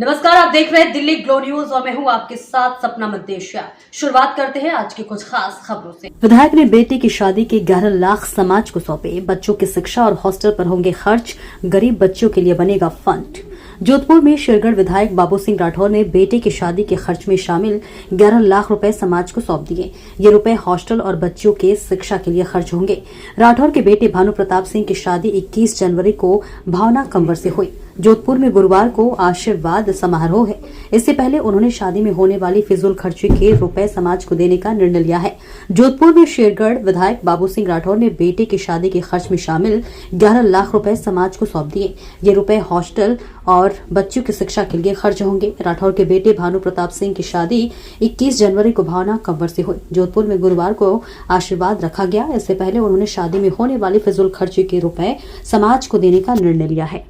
नमस्कार, आप देख रहे हैं दिल्ली ग्लो न्यूज और मैं हूं आपके साथ सपना मदेशिया। शुरुआत करते हैं आज की कुछ खास खबरों से। विधायक ने बेटे की शादी के 11 लाख समाज को सौंपे। बच्चों की शिक्षा और हॉस्टल पर होंगे खर्च, गरीब बच्चों के लिए बनेगा फंड। जोधपुर में शेरगढ़ विधायक बाबू सिंह राठौर ने बेटे की शादी के खर्च में शामिल 11 लाख रुपए समाज को सौंप दिए। ये रुपए हॉस्टल और बच्चों के शिक्षा के लिए खर्च होंगे। राठौर के बेटे भानु प्रताप सिंह की शादी 21 जनवरी को भावना कंवर से हुई। जोधपुर में गुरुवार को आशीर्वाद समारोह है। इससे पहले उन्होंने शादी में होने वाली फिजूल खर्ची के रुपए समाज को देने का निर्णय लिया है। जोधपुर में शेरगढ़ विधायक बाबू सिंह राठौर ने बेटे की शादी के खर्च में शामिल 11 लाख रुपए समाज को सौंप दिए। ये रुपए हॉस्टल और बच्चों की शिक्षा के लिए खर्च होंगे। राठौर के बेटे भानु प्रताप सिंह की शादी 21 जनवरी को भावना कंवर से हुई। जोधपुर में गुरुवार को आशीर्वाद रखा गया। इससे पहले उन्होंने शादी में होने वाली फिजूल खर्ची के रुपए समाज को देने का निर्णय लिया है।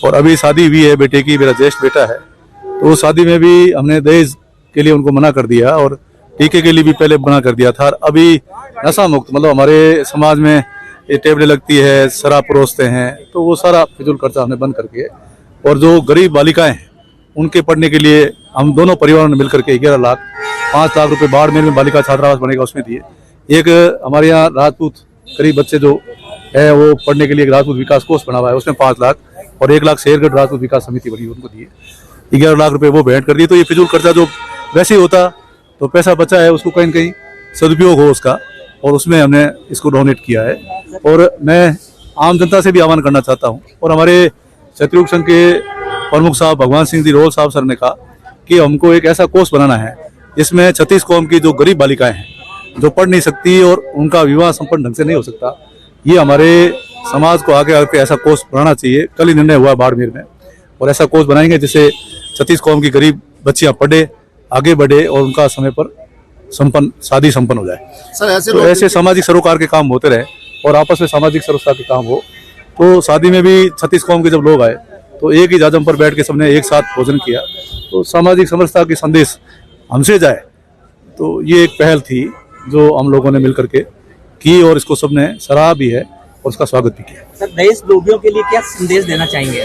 और अभी शादी हुई है बेटे की, मेरा ज्येष्ठ बेटा है, तो उस शादी में भी हमने दहेज के लिए उनको मना कर दिया और टीके के लिए भी पहले मना कर दिया था। अभी नशा मुक्त, मतलब हमारे समाज में ये टेबलें लगती है, शराब परोसते हैं, तो वो सारा फिजूल खर्चा हमने बंद करके, और जो गरीब बालिकाएं हैं उनके पढ़ने के लिए हम दोनों परिवारों ने मिलकर के 11 लाख 5 लाख रुपए बाड़मेर में बालिका छात्रावास बनेगा उसमें दिए। एक हमारे यहाँ राजपूत गरीब बच्चे जो है वो पढ़ने के लिए एक राजपूत विकास कोष बना हुआ है, उसमें 5 लाख, और 1 लाख शेरगढ़ राजपूत विकास समिति बनी उनको दिए। 11 लाख रुपए वो भेंट कर दिए। तो ये फिजूल खर्चा जो वैसे ही होता तो पैसा बचा है उसको कहीं न कहीं सदुपयोग हो उसका, और उसमें हमने इसको डोनेट किया है। और मैं आम जनता से भी आह्वान करना चाहता हूँ, और हमारे क्षत्रिय संघ के प्रमुख साहब भगवान सिंह जी रोल साहब सर ने कहा कि हमको एक ऐसा कोर्स बनाना है जिसमें 36 कौम की जो गरीब बालिकाएं हैं जो पढ़ नहीं सकती और उनका विवाह संपन्न ढंग से नहीं हो सकता, ये हमारे समाज को आगे आके ऐसा कोर्स बनाना चाहिए। कल ही निर्णय हुआ बाड़मेर में, और ऐसा कोर्स बनाएंगे जिससे 36 कौम की गरीब बच्चियां पढ़े, आगे बढ़े और उनका समय पर शादी संपन्न हो जाए। सर तो ऐसे सामाजिक सरोकार के काम होते रहे और आपस में सामाजिक सरोकार के काम हो। तो शादी में भी 36 कौम के जब लोग आए तो एक ही जाजम पर बैठ के सबने एक साथ भोजन किया, तो सामाजिक समरसता की संदेश हमसे जाए। तो ये एक पहल थी जो हम लोगों ने मिलकर के की, और इसको सबने सराहा भी है और उसका स्वागत भी किया। सर, दहेज लोभियों के लिए क्या संदेश देना चाहेंगे?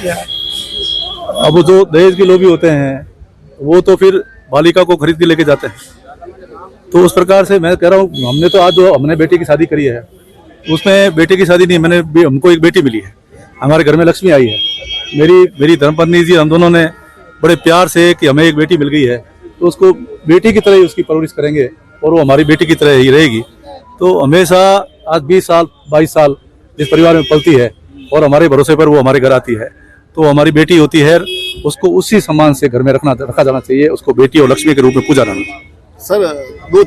अब जो दहेज के लोभी होते हैं वो तो फिर बालिका को खरीद के लेके जाते हैं। तो उस प्रकार से मैं कह रहा हूँ, हमने तो आज जो हमने बेटी की शादी करी है उसमें बेटे की शादी नहीं, हमको एक बेटी मिली है, हमारे घर में लक्ष्मी आई है। मेरी धर्मपत्नी जी, हम दोनों ने बड़े प्यार से कि हमें एक बेटी मिल गई है तो उसको बेटी की तरह ही उसकी परवरिश करेंगे और वो हमारी बेटी की तरह ही रहेगी। तो हमेशा आज 20 साल 22 साल जिस परिवार में पलती है और हमारे भरोसे पर वो हमारे घर आती है, तो हमारी बेटी होती है, उसको उसी सम्मान से घर में रखा जाना चाहिए। उसको बेटी और लक्ष्मी के रूप में पूजा जाना। सर